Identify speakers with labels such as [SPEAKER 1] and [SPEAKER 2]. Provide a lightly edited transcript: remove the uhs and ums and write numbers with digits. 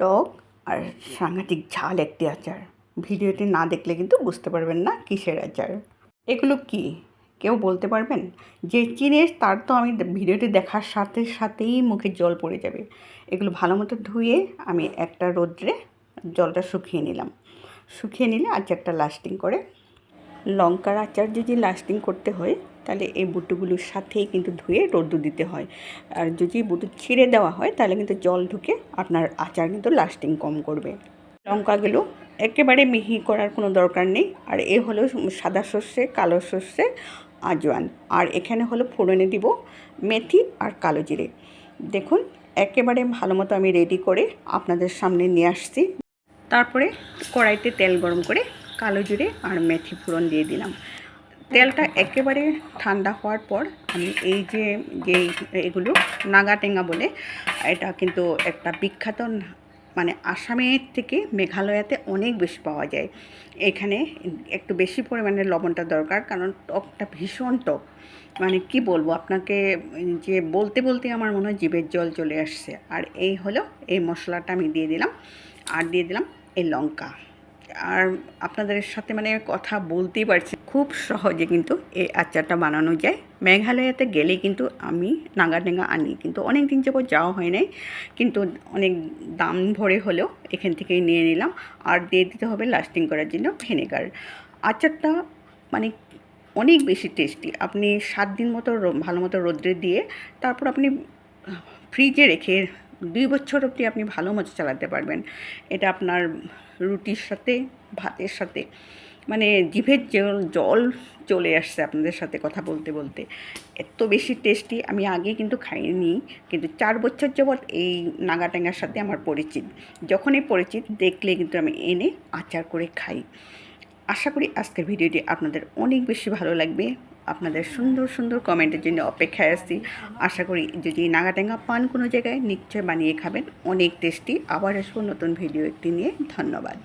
[SPEAKER 1] টক আর সাংঘাতিক ঝাল একটি আচার। ভিডিওটি না দেখলে কিন্তু বুঝতে পারবেন না কিসের আচার। এগুলো কি কেউ বলতে পারবেন? যে চিনে তার তো আমি ভিডিওটি দেখার সাথে সাথেই মুখে জল পড়ে যাবে। এগুলো ভালো মতো ধুয়ে আমি একটা রোদ্রে জলটা শুকিয়ে নিলাম। শুকিয়ে নিলে আচারটা লাস্টিং করে। লঙ্কার আচার যদি লাস্টিং করতে হয় তাহলে এই বুটোগুলোর সাথেই কিন্তু ধুয়ে রোদ্দু দিতে হয়। আর যদি বুটো ছিঁড়ে দেওয়া হয় তাহলে কিন্তু জল ঢুকে আপনার আচার কিন্তু লাস্টিং কম করবে। লঙ্কাগুলো একেবারে মিহি করার কোনো দরকার নেই। আর এ হলো সাদা সর্ষে, কালো সর্ষে, আজওয়ান। আর এখানে হলো ফোড়নে দিব মেথি আর কালো জিরে। দেখুন একেবারে ভালো মতো আমি রেডি করে আপনাদের সামনে নিয়ে আসছি। তারপরে কড়াইতে তেল গরম করে কালো জিরে আর মেথি ফোড়ন দিয়ে দিলাম। তেলটা একেবারে ঠান্ডা হওয়ার পর আমি এই যে এগুলো নাগা টেঙ্গা বলে, এটা কিন্তু একটা বিখ্যাত, মানে আসামের থেকে মেঘালয়াতে অনেক বেশি পাওয়া যায়। এখানে একটু বেশি পরিমাণে লবণটা দরকার, কারণ টকটা ভীষণ টক। মানে কি বলবো আপনাকে, যে বলতে বলতে আমার মনে হয় জিভের জল চলে আসছে। আর এই হলো এই মশলাটা আমি দিয়ে দিলাম, আর দিয়ে দিলাম এই লঙ্কা। আর আপনাদের সাথে মানে কথা বলতেই পারছি, খুব সহজে কিন্তু এই আচারটা বানানো যায়। মেঘালয়াতে গেলে কিন্তু আমি নাগা টেঙ্গা আনি, কিন্তু অনেক দিন যাবত যাওয়া হয় নাই, কিন্তু অনেক দাম ভরে হলেও এখান থেকেই নিয়ে নিলাম। আর দিয়ে দিতে হবে লাস্টিং করার জন্য ভিনেগার। আচারটা মানে অনেক বেশি টেস্টি। আপনি 7 দিন মতো ভালো মতো রোদ্রে দিয়ে তারপর আপনি ফ্রিজে রেখে 2 বছর অবধি আপনি ভালো মতো চালাতে পারবেন। এটা আপনার রুটির সাথে, ভাতের সাথে, মানে জিভের জল চলে আসছে আপনাদের সাথে কথা বলতে বলতে। এত বেশি টেস্টি, আমি আগে কিন্তু খাইনি, কিন্তু 4 বছর যাবৎ এই নাগা টেঙ্গার সাথে আমার পরিচিত। যখনই পরিচিত দেখলে কিন্তু আমি এনে আচার করে খাই। আশা করি আজকের ভিডিওটি আপনাদের অনেক বেশি ভালো লাগবে। আপনাদের সুন্দর সুন্দর কমেন্টের জন্য অপেক্ষায় আছি। আশা করি যদি নাগা টেঙ্গা পান কোনো জায়গায় নিশ্চয় বানিয়ে খাবেন, অনেক টেস্টি। আবার আসবো নতুন ভিডিও একটি নিয়ে। ধন্যবাদ।